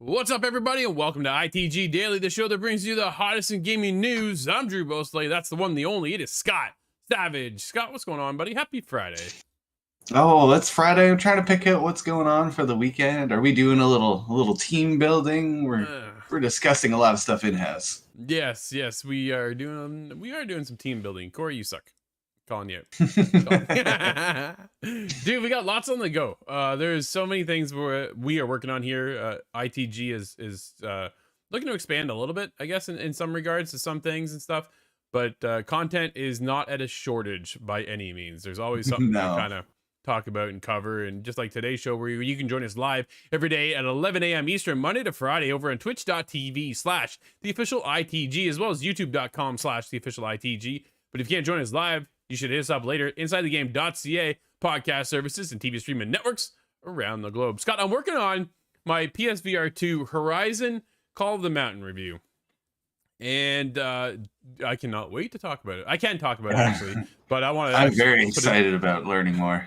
What's up, everybody, and welcome to ITG Daily, the show that brings you the hottest in gaming news. I'm Drew Bosley. That's the one, the only. It is Scott Savage. Scott, what's going on, buddy? Happy Friday. Oh, it's Friday. I'm trying to pick out what's going on for the weekend. Are we doing a little team building? We're discussing a lot of stuff in-house. Yes, we are doing some team building. Corey, you suck. Calling you out. Dude, we got lots on the go. There's so many things we are working on here. ITG is looking to expand a little bit, I guess, in some regards to some things and stuff, but content is not at a shortage by any means. There's always something to kind of talk about and cover, and just like today's show, where you can join us live every day at 11 a.m. Eastern, Monday to Friday, over on twitch.tv/theofficialitg, as well as youtube.com/theofficialitg. But if you can't join us live, you should hit us up later. InsideTheGame.ca, podcast services, and TV streaming networks around the globe. Scott, I'm working on my PSVR 2 Horizon Call of the Mountain review. And I cannot wait to talk about it. I can talk about it, actually, but I want to... I'm very excited about learning more.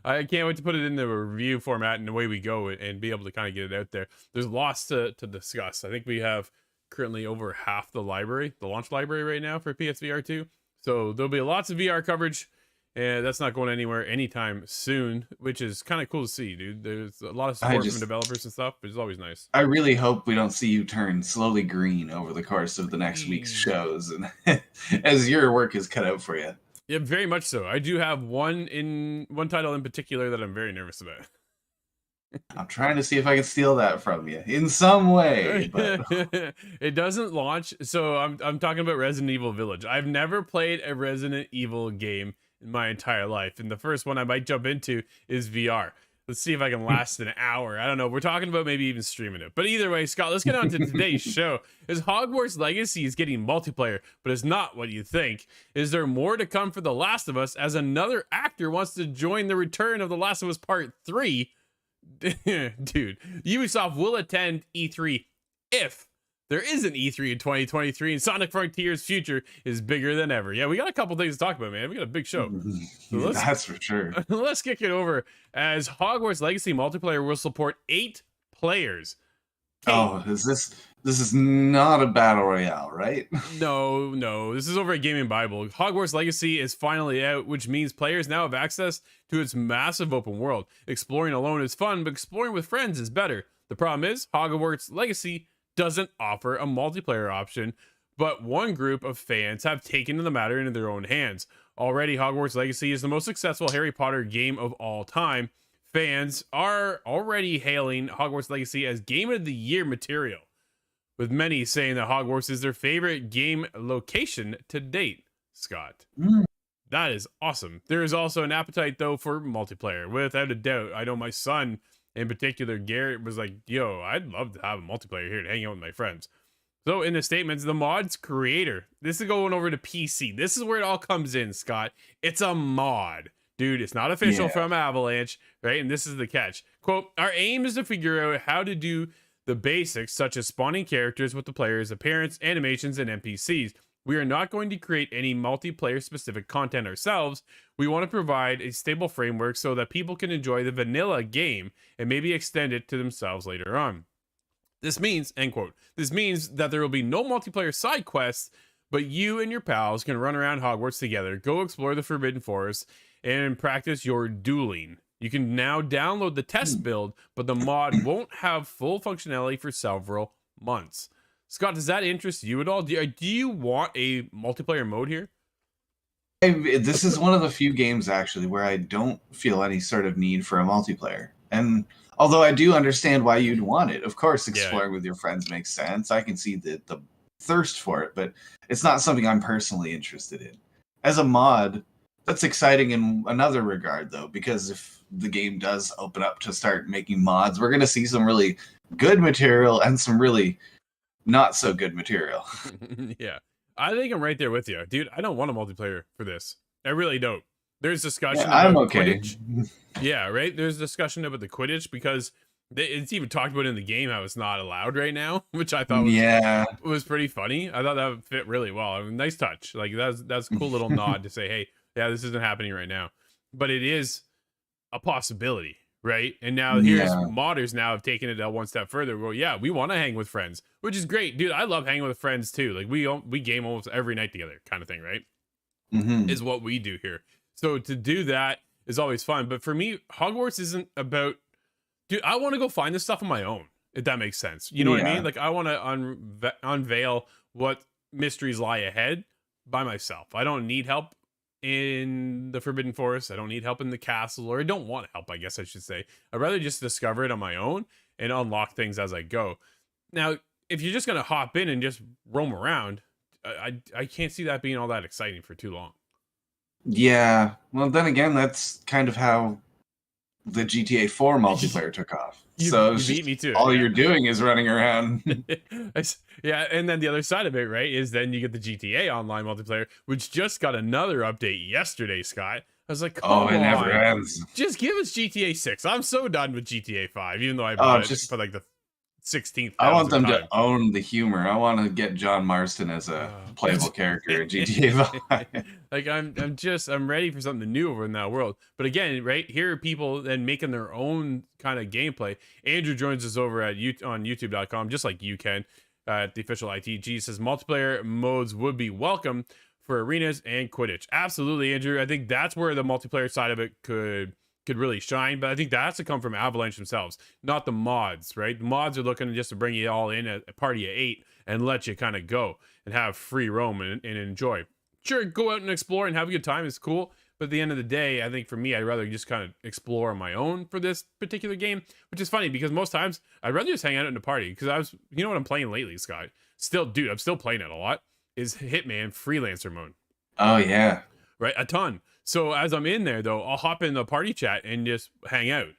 I can't wait to put it in the review format and away we go, and be able to kind of get it out there. There's lots to discuss. I think we have currently over half the library, the launch library right now for PSVR 2. So there'll be lots of VR coverage, and that's not going anywhere anytime soon, which is kind of cool to see, dude. There's a lot of support from developers and stuff, but it's always nice. I really hope we don't see you turn slowly green over the course of the next week's shows, and as your work is cut out for you. Yeah, very much so. I do have one title in particular that I'm very nervous about. I'm trying to see if I can steal that from you in some way, but It doesn't launch. So I'm talking about Resident Evil Village. I've never played a Resident Evil game in my entire life, and the first one I might jump into is VR. Let's see if I can last an hour. I don't know. We're talking about maybe even streaming it. But either way, Scott, let's get on to today's show. Is Hogwarts Legacy is getting multiplayer, but it's not what you think. Is there more to come for The Last of Us as another actor wants to join the return of The Last of Us Part 3? Dude, Ubisoft will attend E3 if there is an E3 in 2023 and Sonic Frontier's future is bigger than ever. Yeah, we got a couple things to talk about, man. We got a big show. So that's for sure. Let's kick it over as Hogwarts Legacy multiplayer will support 8 players. Oh, this is not a battle royale, right? No. This is over at Gaming Bible. Hogwarts Legacy is finally out, which means players now have access to its massive open world. Exploring alone is fun, but exploring with friends is better. The problem is, Hogwarts Legacy doesn't offer a multiplayer option, but one group of fans have taken the matter into their own hands. Already, Hogwarts Legacy is the most successful Harry Potter game of all time. Fans are already hailing Hogwarts Legacy as Game of the Year material, with many saying that Hogwarts is their favorite game location to date. Scott. That is awesome. There is also an appetite, though, for multiplayer. Without a doubt. I know my son, in particular, Garrett, was like, yo, I'd love to have a multiplayer here to hang out with my friends. So in the statements, the mod's creator, this is going over to PC. This is where it all comes in, Scott. It's a mod. Dude, it's not official from Avalanche, right? And this is the catch. Quote, our aim is to figure out how to do the basics, such as spawning characters with the player's appearance, animations, and NPCs. We are not going to create any multiplayer specific content ourselves. We want to provide a stable framework so that people can enjoy the vanilla game and maybe extend it to themselves later on. This means, end quote, this means that there will be no multiplayer side quests, but you and your pals can run around Hogwarts together, go explore the Forbidden Forest, and practice your dueling. You can now download the test build, but the mod won't have full functionality for several months. Scott, does that interest you at all? Do you want a multiplayer mode here? This is one of the few games, actually, where I don't feel any sort of need for a multiplayer. And although I do understand why you'd want it, of course, exploring with your friends makes sense. I can see the thirst for it, but it's not something I'm personally interested in. As a mod, that's exciting in another regard, though, because if the game does open up to start making mods, we're going to see some really good material and some really not so good material. Yeah, I think I'm right there with you, dude. I don't want a multiplayer for this. I really don't. There's discussion about I'm okay. Quidditch. Yeah, right. There's discussion about the Quidditch because it's even talked about in the game how it's not allowed right now, which I thought was pretty funny. I thought that would fit really well. I mean, nice touch. Like that's a cool little nod to say, hey, yeah, this isn't happening right now, but it is a possibility, right? And now here's modders now have taken it one step further. Well, yeah, we want to hang with friends, which is great, dude. I love hanging with friends too. Like we game almost every night together, kind of thing, right? Is what we do here. So to do that is always fun. But for me, Hogwarts isn't about, dude, I want to go find this stuff on my own, if that makes sense. You know what I mean? Like I want to unveil what mysteries lie ahead by myself. I don't need help in the Forbidden Forest. I don't need help in the castle, or I don't want help, I guess I should say. I'd rather just discover it on my own and unlock things as I go. Now, if you're just going to hop in and just roam around, I can't see that being all that exciting for too long. Yeah, well, then again, that's kind of how the GTA 4 multiplayer took off. You beat me too. All you're doing is running around. Yeah, and then the other side of it, right, is then you get the GTA Online multiplayer, which just got another update yesterday, Scott. I was like, come on, it never ends. Just give us GTA 6. I'm so done with GTA 5, even though I bought it for like the 16th. I want them to own the humor. I want to get John Marston as a playable character in GTA 5. Like I'm ready for something new over in that world. But again, right here are people then making their own kind of gameplay. Andrew joins us over at on YouTube.com, just like you can. At the official ITG says multiplayer modes would be welcome for arenas and Quidditch. Absolutely, Andrew. I think that's where the multiplayer side of it could really shine, but I think that has to come from Avalanche themselves, not the mods, right? The mods are looking just to bring you all in at a party of 8 and let you kind of go and have free roam and enjoy. Sure, go out and explore and have a good time. It's cool, But at the end of the day, I think for me, I'd rather just kind of explore on my own for this particular game, which is funny because most times I'd rather just hang out in a party because you know what I'm playing lately, Scott? Still, dude, I'm still playing it a lot, is Hitman Freelancer mode. Oh, yeah. Right? A ton. So as I'm in there, though, I'll hop in the party chat and just hang out.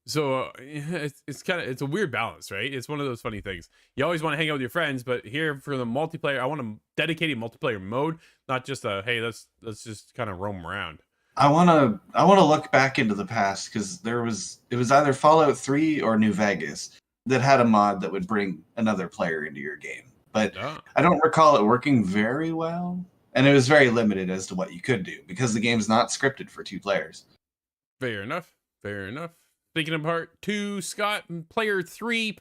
So it's a weird balance, right? It's one of those funny things. You always want to hang out with your friends, but here for the multiplayer, I want a dedicated multiplayer mode, not just a hey, let's just kind of roam around. I wanna look back into the past because it was either Fallout 3 or New Vegas that had a mod that would bring another player into your game. But I don't recall it working very well. And it was very limited as to what you could do because the game's not scripted for 2 players. Fair enough. Fair enough. Speaking of part 2, Scott, part 3,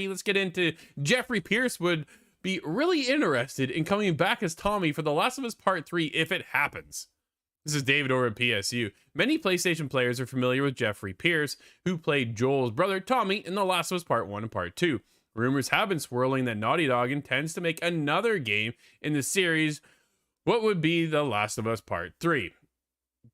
let's get into Jeffrey Pierce would be really interested in coming back as Tommy for The Last of Us Part 3 if it happens. This is David over at PSU. Many PlayStation players are familiar with Jeffrey Pierce, who played Joel's brother Tommy in The Last of Us Part 1 and Part 2. Rumors have been swirling that Naughty Dog intends to make another game in the series. What would be The Last of Us Part 3?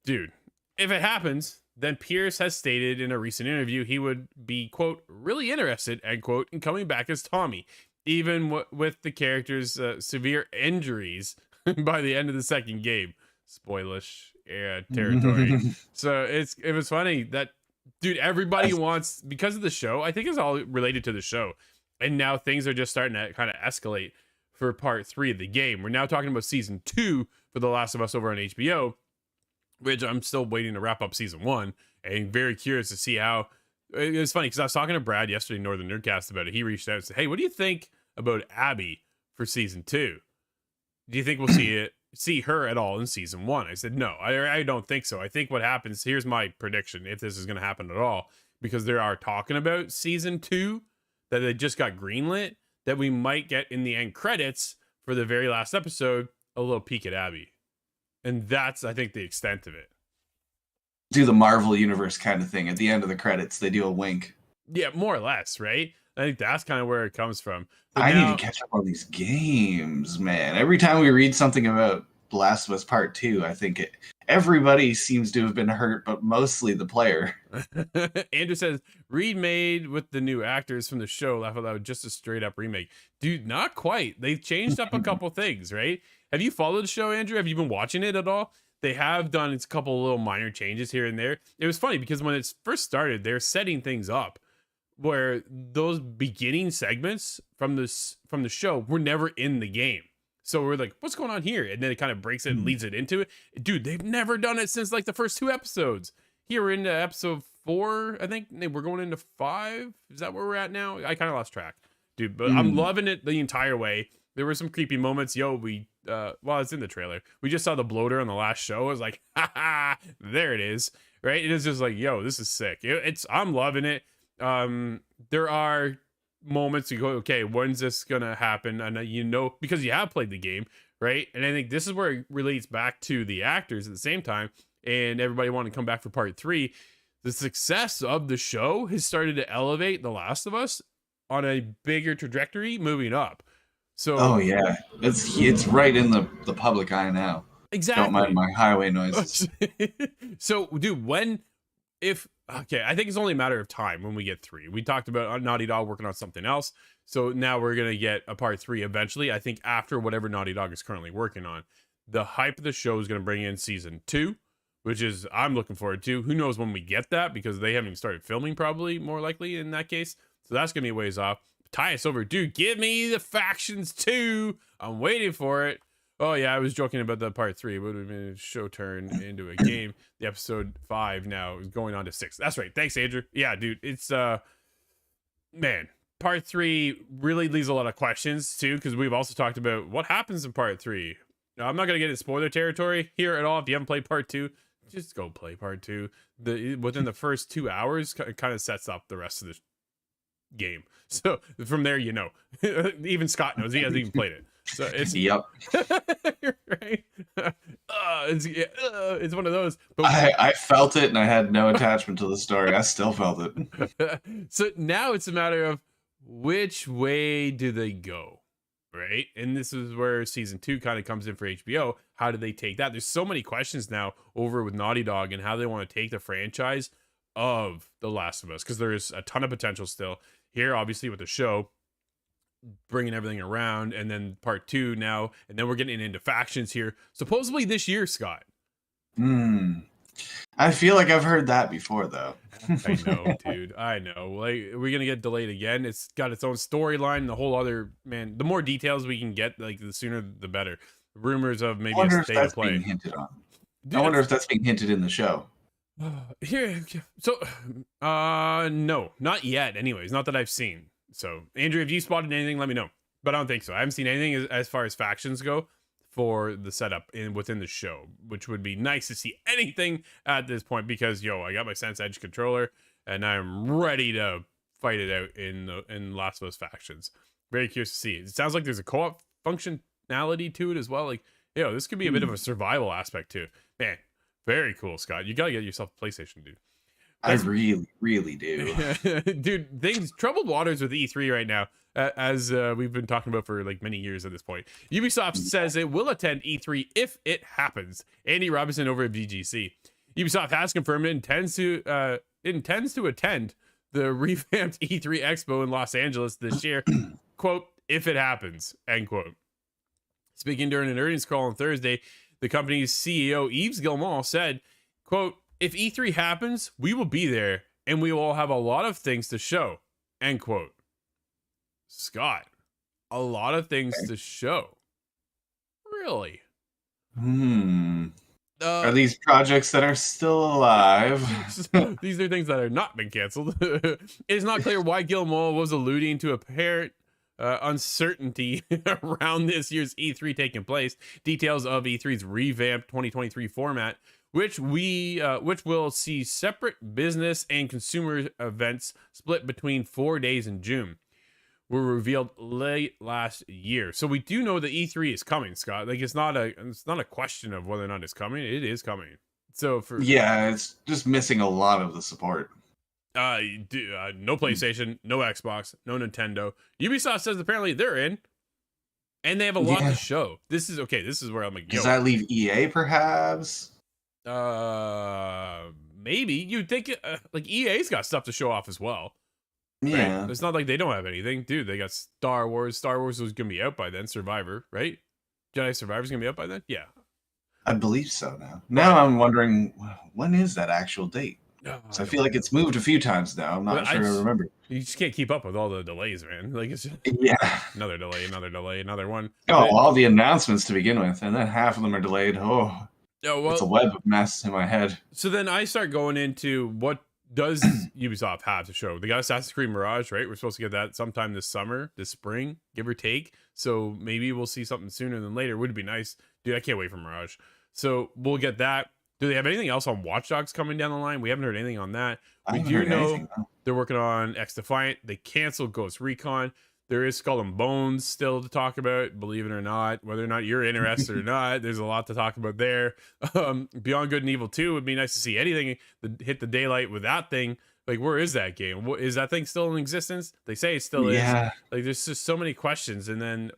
Dude, if it happens, then Pierce has stated in a recent interview he would be, quote, really interested, end quote, in coming back as Tommy, even with the character's severe injuries by the end of the second game. Spoilish territory. So it was funny that, dude, everybody wants, because of the show, I think it's all related to the show. And now things are just starting to kind of escalate for part 3 of the game. We're now talking about season 2 for The Last of Us over on HBO, which I'm still waiting to wrap up season 1 and very curious to see how. It was funny because I was talking to Brad yesterday, Northern Nerdcast, about it. He reached out and said, hey, what do you think about Abby for season 2? Do you think we'll see her at all in season 1? I said, no, I don't think so. I think what happens, here's my prediction, if this is going to happen at all, because they are talking about season 2, that they just got greenlit, that we might get in the end credits for the very last episode, a little peek at Abby. And that's, I think, the extent of it. Do the Marvel Universe kind of thing. At the end of the credits, they do a wink. Yeah, more or less, right? I think that's kind of where it comes from. But I need to catch up on these games, man. Every time we read something about The Last of Us Part 2, I think everybody seems to have been hurt, but mostly the player. Andrew says, remade with the new actors from the show. Laugh out loud, just a straight up remake. Dude, not quite. They've changed up a couple things, right? Have you followed the show, Andrew? Have you been watching it at all? They have done a couple little minor changes here and there. It was funny because when it first started, they're setting things up where those beginning segments from the show were never in the game. So we're like, what's going on here? And then it kind of breaks it and leads it into it. Dude, they've never done it since like the first 2 episodes. Here we're into episode 4, I think. We're going into 5. Is that where we're at now? I kind of lost track, dude. But I'm loving it the entire way. There were some creepy moments. Well, it's in the trailer. We just saw the bloater on the last show. I was like, ha, there it is. Right? It is just like, yo, this is sick. I'm loving it. There are moments you go, okay, when's this gonna happen? And because you have played the game, right? And I think this is where it relates back to the actors at the same time, and everybody wanted to come back for part 3. The success of the show has started to elevate The Last of Us on a bigger trajectory moving up. So oh yeah, it's right in the public eye now. Exactly. Don't mind my highway noises. So dude, I think it's only a matter of time when we get 3. We talked about Naughty Dog working on something else. So now we're going to get a part 3 eventually. I think after whatever Naughty Dog is currently working on. The hype of the show is going to bring in season 2, which is I'm looking forward to. Who knows when we get that, because they haven't even started filming, probably more likely in that case. So that's going to be a ways off. Tie us over. Dude, give me the Factions 2. I'm waiting for it. Oh yeah, I was joking about the part 3. It would have been a show turn into a game. The episode 5 now is going on to 6. That's right. Thanks, Andrew. Yeah, dude. It's man, part 3 really leaves a lot of questions too, because we've also talked about what happens in part 3. Now, I'm not gonna get into spoiler territory here at all. If you haven't played part 2, just go play part 2. Within the first 2 hours, it kind of sets up the rest of the game. So from there, even Scott knows. He hasn't even played it. So it's yep. Right. It's one of those. But I felt it, and I had no attachment to the story. I still felt it. So now it's a matter of which way do they go? right? And this is where season 2 kind of comes in for HBO. How do they take that? There's so many questions now over with Naughty Dog and how they want to take the franchise of The Last of Us, because there's a ton of potential still here, obviously, with the show bringing everything around, and then part 2 now, and then we're getting into factions here supposedly this year, Scott. I feel like I've heard that before, though. I know, dude. I know. Like, we're gonna get delayed again. It's got its own storyline. The whole other, man. The more details we can get, like, the sooner the better. Rumors of maybe a state of play. Being hinted on. Dude, I wonder if that's being hinted in the show. Here, so, no, not yet. Anyways, not that I've seen. So, Andrew, if you spotted anything, let me know. But I don't think so. I haven't seen anything as far as factions go for the setup within the show, which would be nice to see anything at this point, because I got my Sense Edge controller and I'm ready to fight it out in Last of Us factions. Very curious to see. It sounds like there's a co-op functionality to it as well. Like, this could be a bit of a survival aspect too. Man, very cool, Scott. You gotta get yourself a PlayStation, dude. I really, really do. Dude, troubled waters with E3 right now, as we've been talking about for like many years at this point. Ubisoft says it will attend E3 if it happens. Andy Robinson over at VGC. Ubisoft has confirmed it intends to attend the revamped E3 Expo in Los Angeles this year. Quote, if it happens, end quote. Speaking during an earnings call on Thursday, the company's CEO, Yves Guillemot, said, quote, if E3 happens, we will be there, and we will have a lot of things to show, end quote. Scott, a lot of things to show. Really? Are these projects that are still alive? These are things that have not been canceled. It is not clear why Guillemot was alluding to apparent uncertainty around this year's E3 taking place. Details of E3's revamped 2023 format, which will see separate business and consumer events split between 4 days in June, were revealed late last year. So we do know that E3 is coming, Scott. Like, it's not a question of whether or not it's coming. It is coming. So it's just missing a lot of the support. No PlayStation, no Xbox, no Nintendo. Ubisoft says apparently they're in, and they have a lot to show. This is where I'm like, does that leave EA perhaps? Maybe. You'd think like EA's got stuff to show off as well. Yeah, right? It's not like they don't have anything, dude. They got Star Wars. Star Wars was gonna be out by then. Survivor, right? Jedi Survivor's gonna be out by then. Yeah, I believe so. Now I'm wondering, when is that actual date? So I feel like it's moved a few times now. I'm not sure I remember. You just can't keep up with all the delays, man. Like, it's just another delay, another one. All the announcements to begin with, and then half of them are delayed. It's a web of mess in my head. So then I start going into, what does Ubisoft have to show? They got Assassin's Creed Mirage, right? We're supposed to get that sometime this spring, give or take. So maybe we'll see something sooner than later. Would be nice. Dude, I can't wait for Mirage. So we'll get that. Do they have anything else on Watch Dogs coming down the line? We haven't heard anything on that. We do know they're working on X Defiant. They canceled Ghost Recon. There is Skull and Bones still to talk about, believe it or not. Whether or not you're interested or not, there's a lot to talk about there. Beyond Good and Evil 2 would be nice to see anything that hit the daylight with that thing. Like, where is that game? Is that thing still in existence? They say it still is. Like, there's just so many questions. And then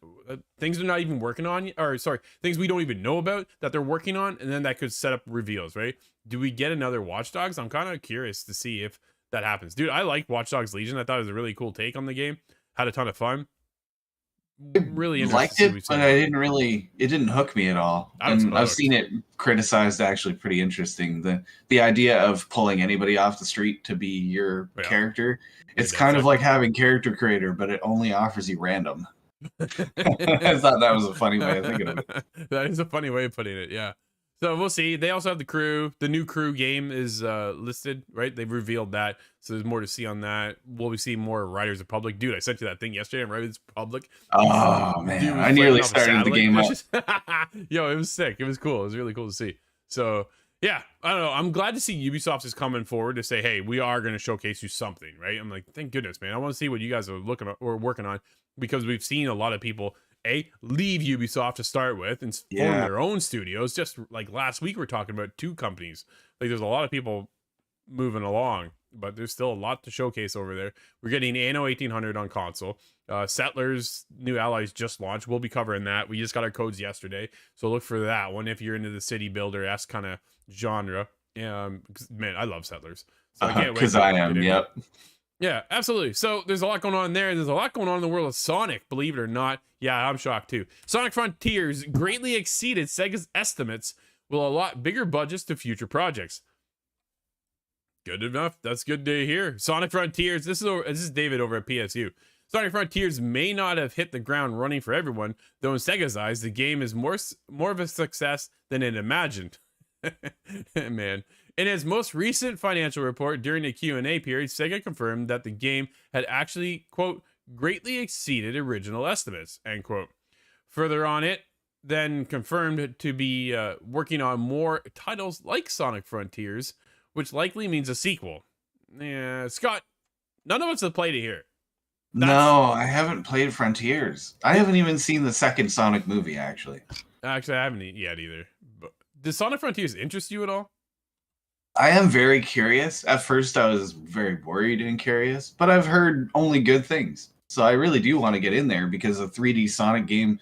things they're not even working on, things we don't even know about that they're working on. And then that could set up reveals, right? Do we get another Watch Dogs? I'm kind of curious to see if that happens. Dude, I like Watch Dogs Legion. I thought it was a really cool take on the game. Had a ton of fun. Really interesting. Liked it, but it didn't hook me at all. And I've seen it criticized actually pretty interesting. The idea of pulling anybody off the street to be your character. It's kind of like having Character Creator, but it only offers you random. I thought that was a funny way of thinking of it. That is a funny way of putting it, yeah. So we'll see. They also have the Crew. The new Crew game is listed, right? They've revealed that. So there's more to see on that. Will we see more Riders Republic? Dude, I sent you that thing yesterday on Riders Republic. Oh, man. Dude, I nearly started the game up. Yo, it was sick. It was cool. It was really cool to see. So, yeah, I don't know. I'm glad to see Ubisoft is coming forward to say, hey, we are going to showcase you something, right? I'm like, thank goodness, man. I want to see what you guys are looking at or working on, because we've seen a lot of people leave Ubisoft to start with and form their own studios. Just like last week, we're talking about 2 companies. Like, there's a lot of people moving along, but there's still a lot to showcase over there. We're getting Anno 1800 on console. Settlers New Allies just launched. We'll be covering that. We just got our codes yesterday, so look for that one if you're into the city builder-esque kind of genre. Man, I love Settlers, so I can't wait. Because I am. Yep. Yeah, absolutely. So there's a lot going on there. There's a lot going on in the world of Sonic, believe it or not. Yeah, I'm shocked too. Sonic Frontiers greatly exceeded Sega's estimates with a lot bigger budgets to future projects. Good enough. That's good to hear. Sonic Frontiers. This is David over at PSU. Sonic Frontiers may not have hit the ground running for everyone, though in Sega's eyes, the game is more of a success than it imagined. Man. In its most recent financial report during the Q&A period, Sega confirmed that the game had actually, quote, greatly exceeded original estimates, end quote. Further on, it then confirmed to be working on more titles like Sonic Frontiers, which likely means a sequel. Yeah, Scott, none of us have played it here. No, I haven't played Frontiers. I haven't even seen the second Sonic movie, actually. Actually, I haven't yet either. But does Sonic Frontiers interest you at all? I am very curious. At first, I was very worried and curious, but I've heard only good things. So I really do want to get in there because a 3D Sonic game,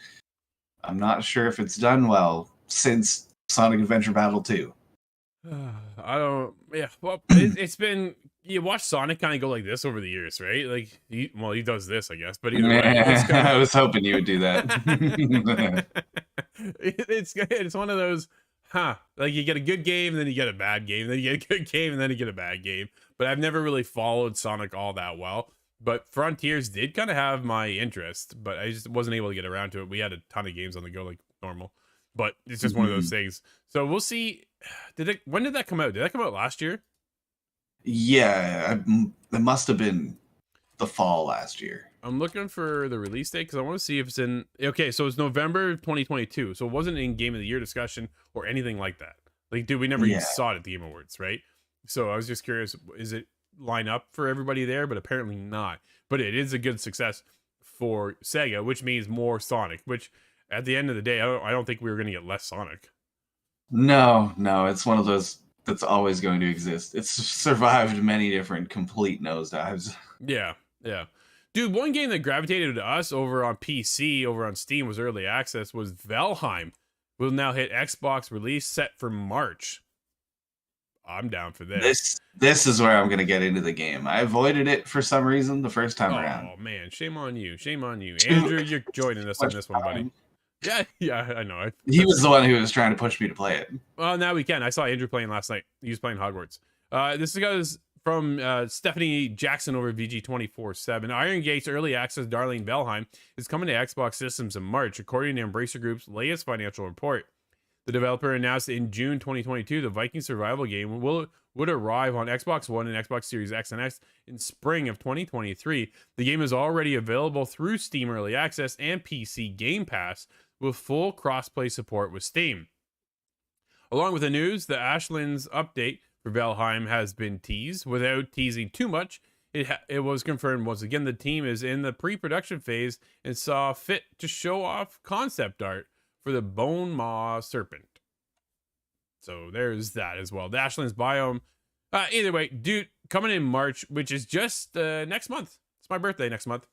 I'm not sure if it's done well since Sonic Adventure Battle 2. I don't. Yeah, well, it's been. You watch Sonic kind of go like this over the years, right? Like, he does this, I guess. But either way, I was hoping you would do that. It's one of those. Like you get a good game, then you get a bad game, then you get a good game, and then you get a bad game. But I've never really followed Sonic all that well. But Frontiers did kind of have my interest, but I just wasn't able to get around to it. We had a ton of games on the go like normal. But it's just one of those things. So we'll see. When did that come out? Did that come out last year? Yeah, it must have been the fall last year. I'm looking for the release date because I want to see if it's in. Okay, so it's November 2022. So it wasn't in Game of the Year discussion or anything like that. Like, dude, we never even saw it at the Game Awards, right? So I was just curious, is it line up for everybody there? But apparently not. But it is a good success for Sega, which means more Sonic, which at the end of the day, I don't think we were going to get less Sonic. No, it's one of those that's always going to exist. It's survived many different complete nosedives. Yeah. Dude, one game that gravitated to us over on PC, over on Steam, was early access, was Valheim. Will now hit Xbox release set for March. I'm down for this. This is where I'm going to get into the game. I avoided it for some reason the first time around. Oh, man. Shame on you. Andrew, you're joining us on this one, buddy. Yeah, I know. He was the one who was trying to push me to play it. Well, now we can. I saw Andrew playing last night. He was playing Hogwarts. This goes from Stephanie Jackson over VG247. Iron Gate's early access Darling Valheim is coming to Xbox systems in March, according to Embracer Group's latest financial report. The developer announced in June 2022 the Viking survival game would arrive on Xbox One and Xbox Series X and X in spring of 2023. The game is already available through Steam Early Access and PC Game Pass with full crossplay support with Steam. Along with the news, the Ashlands update for Valheim has been teased. Without teasing too much, it was confirmed once again the team is in the pre-production phase and saw fit to show off concept art for the Bone Maw Serpent. So there's that as well. The Ashlands biome. Either way, dude, coming in March, which is just next month. It's my birthday next month.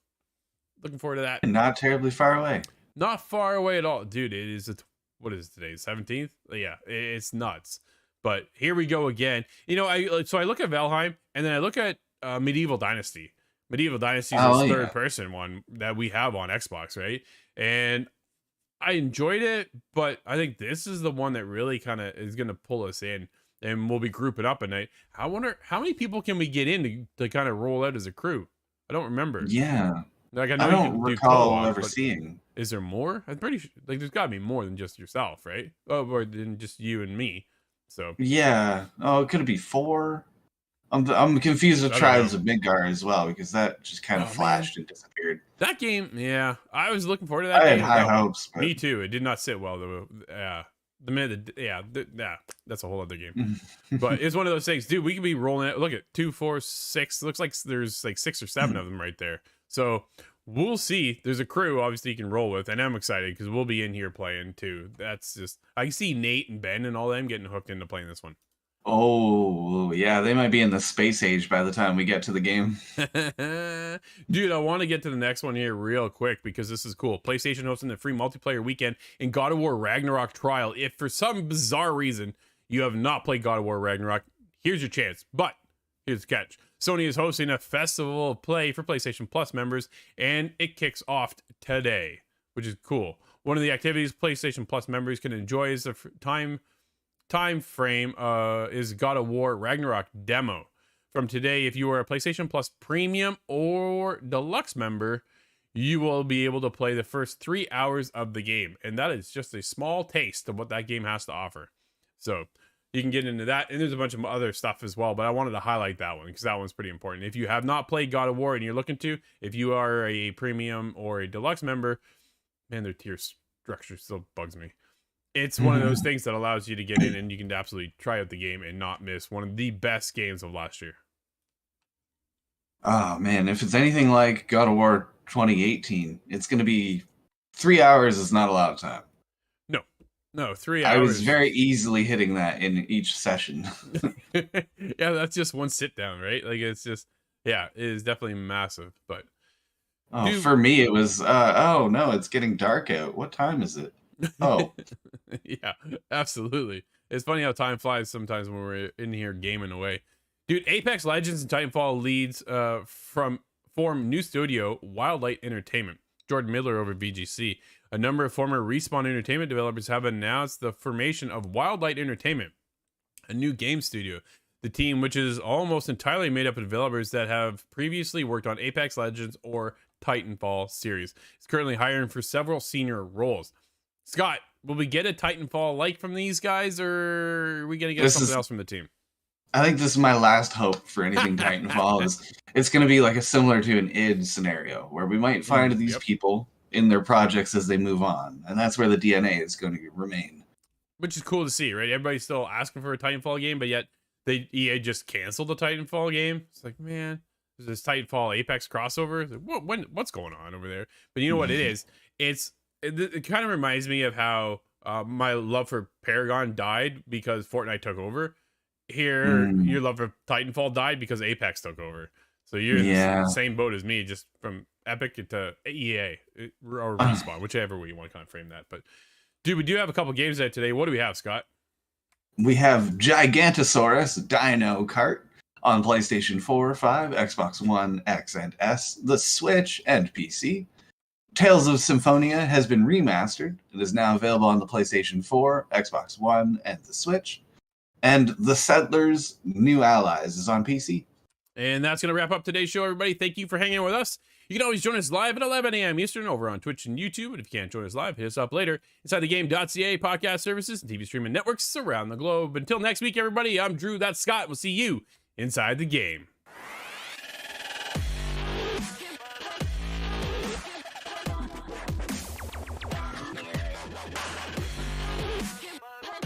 Looking forward to that. Not terribly far away. Not far away at all. Dude, it is, what is today, 17th? Yeah, it's nuts. But here we go again. You know, I look at Valheim, and then I look at Medieval Dynasty. Medieval Dynasty is the third-person one that we have on Xbox, right? And I enjoyed it, but I think this is the one that really kind of is going to pull us in, and we'll be grouping up at night. I wonder how many people can we get in to kind of roll out as a crew? I don't remember. Yeah. Like, I don't recall ever seeing. Is there more? I'm pretty sure. Like, there's got to be more than just yourself, right? Oh, or than just you and me. So. Yeah. Oh, could it be 4? I'm confused with Tribes of Midgar as well because that just kind of flashed and disappeared. That game, yeah, I was looking forward to that. I had high hopes. But... Me too. It did not sit well though. Yeah. The minute, that's a whole other game. But it's one of those things, dude. We could be rolling it. Look at 2, 4, 6. Looks like there's like 6 or 7 of them right there. So we'll see. There's a crew, obviously, you can roll with, and I'm excited because we'll be in here playing too. That's just, I see Nate and Ben and all them getting hooked into playing this one. Oh, yeah, they might be in the space age by the time we get to the game. Dude, I want to get to the next one here real quick because this is cool. PlayStation hosting the free multiplayer weekend in God of War Ragnarok Trial. If for some bizarre reason you have not played God of War Ragnarok, here's your chance. But here's the catch. Sony is hosting a festival of play for PlayStation Plus members, and it kicks off today, which is cool. One of the activities PlayStation Plus members can enjoy is the time frame is God of War Ragnarok demo. From today, if you are a PlayStation Plus Premium or Deluxe member, you will be able to play the first 3 hours of the game. And that is just a small taste of what that game has to offer. So you can get into that. And there's a bunch of other stuff as well. But I wanted to highlight that one because that one's pretty important. If you have not played God of War and you're looking to, if you are a Premium or a Deluxe member, man, their tier structure still bugs me. It's one of those things that allows you to get in and you can absolutely try out the game and not miss one of the best games of last year. Oh, man, if it's anything like God of War 2018, it's going to be 3 hours is not a lot of time. No, 3 hours. I was very easily hitting that in each session. Yeah, that's just one sit down, right? Like, it's just, yeah, it is definitely massive. But for me, it was, oh, no, it's getting dark out. What time is it? Oh. Yeah, absolutely. It's funny how time flies sometimes when we're in here gaming away. Dude, Apex Legends and Titanfall leads form new studio Wildlight Entertainment. Jordan Miller over VGC. A number of former Respawn Entertainment developers have announced the formation of Wildlight Entertainment, a new game studio. The team, which is almost entirely made up of developers that have previously worked on Apex Legends or Titanfall series, is currently hiring for several senior roles. Scott, will we get a Titanfall like from these guys, or are we going to get something else from the team? I think this is my last hope for anything Titanfall. It's going to be like a similar to an id scenario where we might find these people in their projects as they move on, and that's where the DNA is going to remain. Which is cool to see, right? Everybody's still asking for a Titanfall game, but yet EA just canceled the Titanfall game. It's like, man, there's this Titanfall Apex crossover. Like, what's going on over there? But you know what it is? It kind of reminds me of how my love for Paragon died because Fortnite took over. Here, your love for Titanfall died because Apex took over. So you're in the same boat as me, just from Epic to EA or Respawn, whichever way you want to kind of frame that. But dude, we do have a couple games out today. What do we have, Scott? We have Gigantosaurus Dino Kart on PlayStation 4, 5, Xbox One, X and S, the Switch, and PC. Tales of Symphonia has been remastered. It is now available on the PlayStation 4, Xbox One, and the Switch. And The Settlers New Allies is on PC. And that's going to wrap up today's show, everybody. Thank you for hanging with us. You can always join us live at 11 a.m. Eastern over on Twitch and YouTube. And if you can't join us live, hit us up later inside the game.ca podcast services and TV streaming networks around the globe. Until next week, everybody, I'm Drew. That's Scott. We'll see you inside the game.